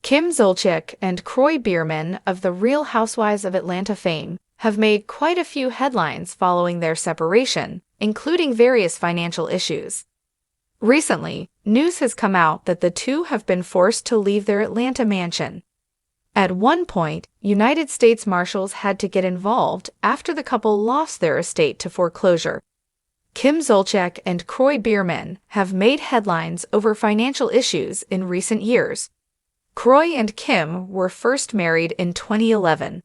Kim Zolciak and Kroy Biermann of the Real Housewives of Atlanta fame have made quite a few headlines following their separation, including various financial issues. Recently, news has come out that the two have been forced to leave their Atlanta mansion. At one point, United States Marshals had to get involved after the couple lost their estate to foreclosure. Kim Zolciak and Kroy Biermann have made headlines over financial issues in recent years. Kroy and Kim were first married in 2011.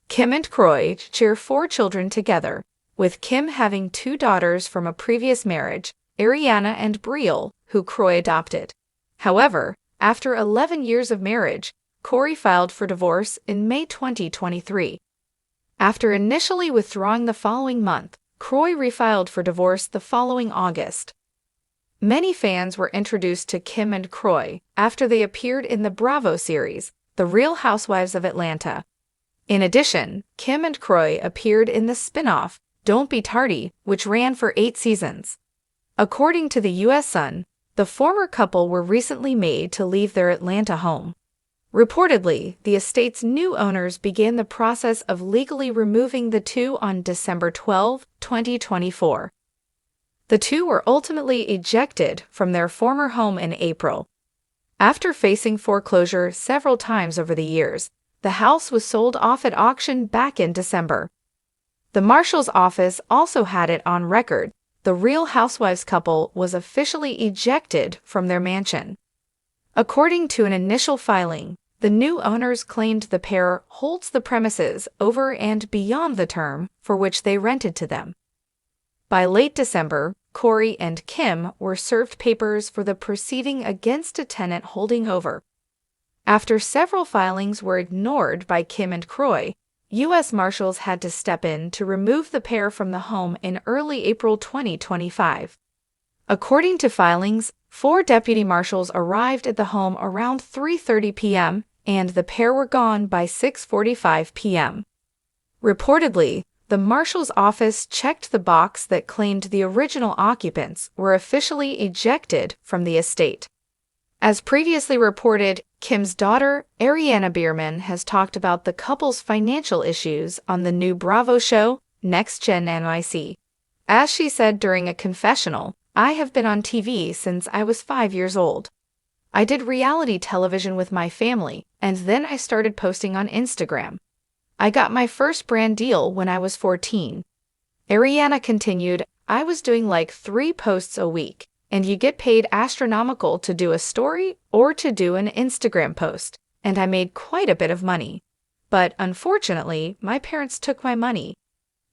Kim and Kroy share 4 children together, with Kim having 2 daughters from a previous marriage, Ariana and Brielle, who Kroy adopted. However, after 11 years of marriage, Kroy filed for divorce in May 2023. After initially withdrawing the following month, Kroy refiled for divorce the following August. Many fans were introduced to Kim and Kroy after they appeared in the Bravo series, The Real Housewives of Atlanta. In addition, Kim and Kroy appeared in the spin-off, Don't Be Tardy, which ran for 8 seasons. According to the U.S. Sun, the former couple were recently made to leave their Atlanta home. Reportedly, the estate's new owners began the process of legally removing the two on December 12, 2024. The two were ultimately ejected from their former home in April. After facing foreclosure several times over the years, the house was sold off at auction back in December. The Marshal's office also had it on record the Real Housewives couple was officially ejected from their mansion. According to an initial filing, the new owners claimed the pair holds the premises over and beyond the term for which they rented to them. By late December, Kroy and Kim were served papers for the proceeding against a tenant holding over. After several filings were ignored by Kim and Kroy, U.S. Marshals had to step in to remove the pair from the home in early April 2025. According to filings, 4 deputy marshals arrived at the home around 3:30 p.m., and the pair were gone by 6:45 p.m. Reportedly, the marshal's office checked the box that claimed the original occupants were officially ejected from the estate. As previously reported, Kim's daughter, Ariana Biermann, has talked about the couple's financial issues on the new Bravo show, Next Gen NYC. As she said during a confessional, "I have been on TV since I was 5 years old. I did reality television with my family, and then I started posting on Instagram. I got my first brand deal when I was 14. Ariana continued, "I was doing like 3 posts a week, and you get paid astronomical to do a story or to do an Instagram post, and I made quite a bit of money. But unfortunately, my parents took my money."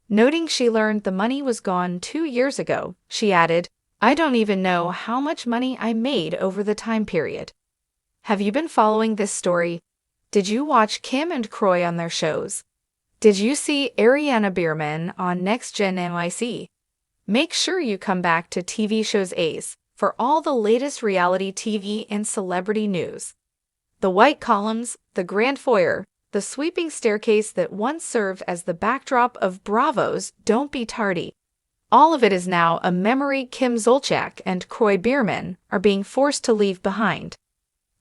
Noting she learned the money was gone 2 years ago, she added, "I don't even know how much money I made over the time period." Have you been following this story? Did you watch Kim and Kroy on their shows? Did you see Ariana Biermann on Next Gen NYC? Make sure you come back to TV Shows Ace for all the latest reality TV and celebrity news. The white columns, the grand foyer, the sweeping staircase that once served as the backdrop of Bravo's Don't Be Tardy. All of it is now a memory Kim Zolciak and Kroy Biermann are being forced to leave behind.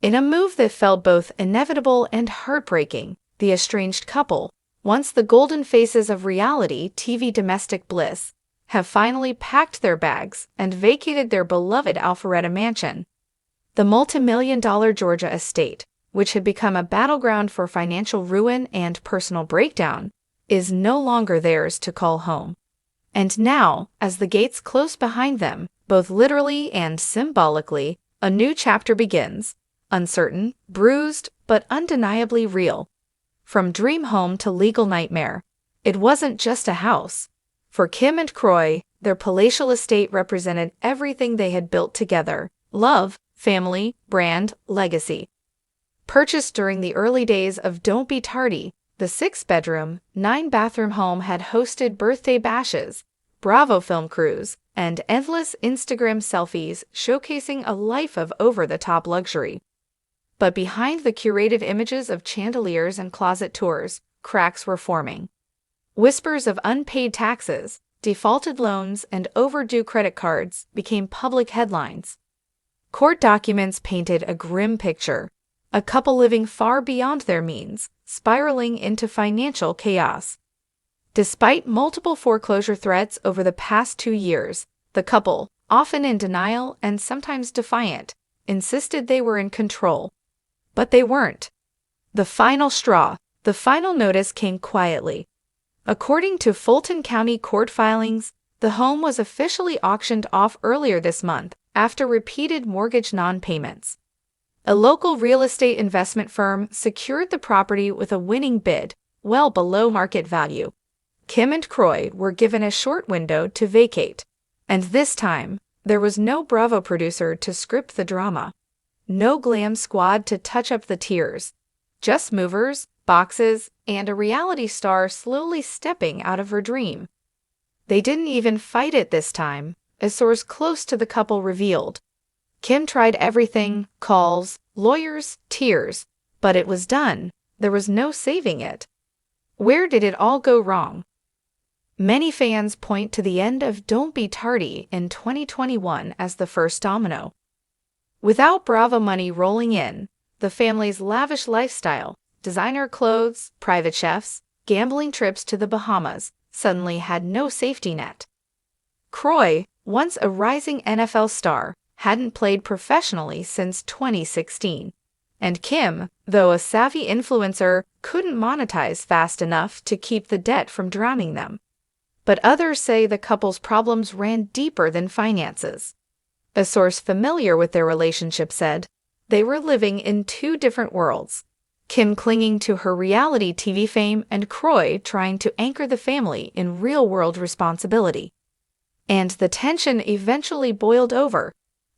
In a move that felt both inevitable and heartbreaking, the estranged couple, once the golden faces of reality TV domestic bliss, have finally packed their bags and vacated their beloved Alpharetta mansion. The multimillion-dollar Georgia estate, which had become a battleground for financial ruin and personal breakdown, is no longer theirs to call home. And now, as the gates close behind them, both literally and symbolically, a new chapter begins, uncertain, bruised, but undeniably real. From dream home to legal nightmare, it wasn't just a house. For Kim and Kroy, their palatial estate represented everything they had built together: love, family, brand, legacy. Purchased during the early days of Don't Be Tardy, the 6-bedroom, 9-bathroom home had hosted birthday bashes, Bravo film crews, and endless Instagram selfies showcasing a life of over-the-top luxury. But behind the curated images of chandeliers and closet tours, cracks were forming. Whispers of unpaid taxes, defaulted loans, and overdue credit cards became public headlines. Court documents painted a grim picture. a couple living far beyond their means, spiraling into financial chaos. Despite multiple foreclosure threats over the past 2 years, the couple, often in denial and sometimes defiant, insisted they were in control. But they weren't. The final straw, the final notice came quietly. According to Fulton County court filings, the home was officially auctioned off earlier this month after repeated mortgage non-payments. A local real estate investment firm secured the property with a winning bid, well below market value. Kim and Kroy were given a short window to vacate. And this time, there was no Bravo producer to script the drama. No glam squad to touch up the tears. Just movers, boxes, and a reality star slowly stepping out of her dream. They didn't even fight it this time, a source close to the couple revealed. Kim tried everything, calls, lawyers, tears, but it was done. There was no saving it. Where did it all go wrong? Many fans point to the end of Don't Be Tardy in 2021 as the first domino. Without Bravo money rolling in, the family's lavish lifestyle, designer clothes, private chefs, gambling trips to the Bahamas, suddenly had no safety net. Kroy, once a rising NFL star, hadn't played professionally since 2016. And Kim, though a savvy influencer, couldn't monetize fast enough to keep the debt from drowning them. But others say the couple's problems ran deeper than finances. A source familiar with their relationship said, they were living in two different worlds. Kim clinging to her reality TV fame and Kroy trying to anchor the family in real-world responsibility. And the tension eventually boiled over.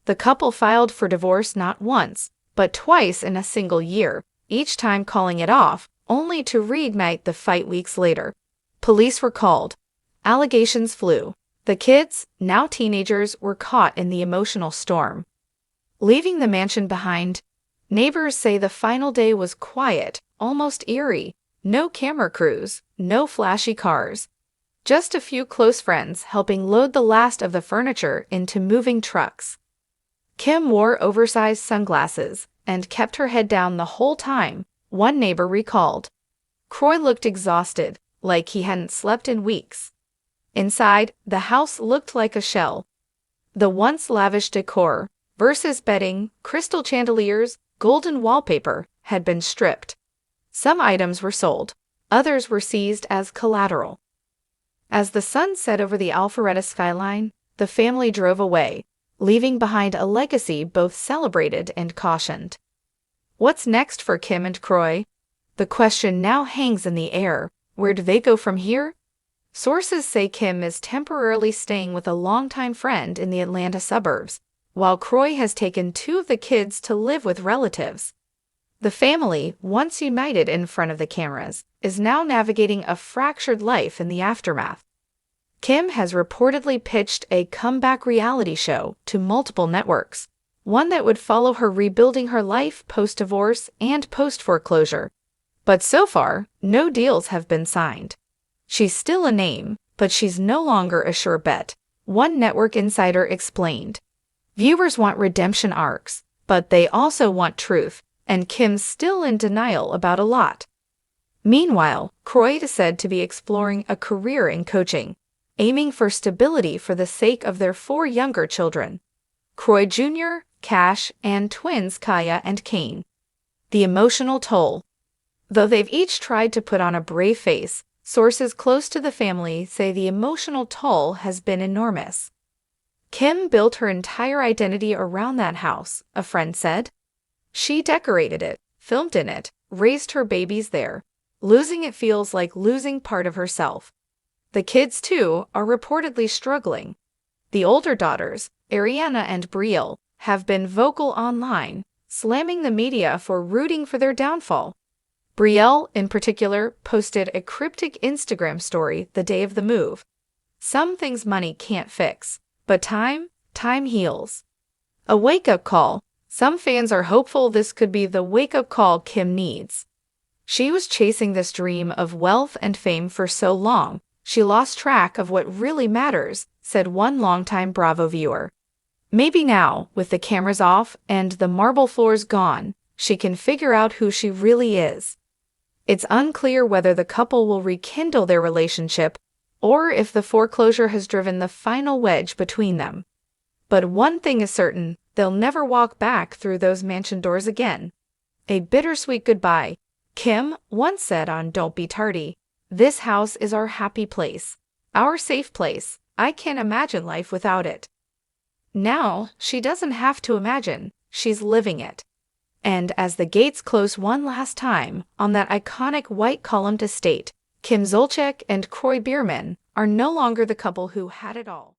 The couple filed for divorce not once, but twice in a single year, each time calling it off, only to reignite the fight weeks later. Police were called. Allegations flew. The kids, now teenagers, were caught in the emotional storm. Leaving the mansion behind, neighbors say the final day was quiet, almost eerie. No camera crews, no flashy cars. Just a few close friends helping load the last of the furniture into moving trucks. Kim wore oversized sunglasses and kept her head down the whole time, one neighbor recalled. Kroy looked exhausted, like he hadn't slept in weeks. Inside, the house looked like a shell. The once lavish decor, versus bedding, crystal chandeliers, golden wallpaper, had been stripped. Some items were sold, others were seized as collateral. As the sun set over the Alpharetta skyline, the family drove away, leaving behind a legacy both celebrated and cautioned. What's next for Kim and Kroy? The question now hangs in the air. Where do they go from here? Sources say Kim is temporarily staying with a longtime friend in the Atlanta suburbs, while Kroy has taken 2 of the kids to live with relatives. The family, once united in front of the cameras, is now navigating a fractured life in the aftermath. Kim has reportedly pitched a comeback reality show to multiple networks, one that would follow her rebuilding her life post-divorce and post-foreclosure. But so far, no deals have been signed. She's still a name, but she's no longer a sure bet, one network insider explained. Viewers want redemption arcs, but they also want truth, and Kim's still in denial about a lot. Meanwhile, Kroy is said to be exploring a career in coaching, aiming for stability for the sake of their 4 younger children, Kroy Jr., Cash, and twins Kaya and Kane. The emotional toll. Though they've each tried to put on a brave face, sources close to the family say the emotional toll has been enormous. Kim built her entire identity around that house, a friend said. She decorated it, filmed in it, raised her babies there. Losing it feels like losing part of herself. The kids, too, are reportedly struggling. The older daughters, Ariana and Brielle, have been vocal online, slamming the media for rooting for their downfall. Brielle, in particular, posted a cryptic Instagram story the day of the move. Some things money can't fix, but time heals. A wake-up call. Some fans are hopeful this could be the wake-up call Kim needs. She was chasing this dream of wealth and fame for so long, she lost track of what really matters, said one longtime Bravo viewer. Maybe now, with the cameras off and the marble floors gone, she can figure out who she really is. It's unclear whether the couple will rekindle their relationship or if the foreclosure has driven the final wedge between them. But one thing is certain, they'll never walk back through those mansion doors again. A bittersweet goodbye. Kim once said on Don't Be Tardy, "This house is our happy place, our safe place. I can't imagine life without it." Now, she doesn't have to imagine, she's living it. And as the gates close one last time on that iconic white-columned estate, Kim Zolciak and Kroy Biermann are no longer the couple who had it all.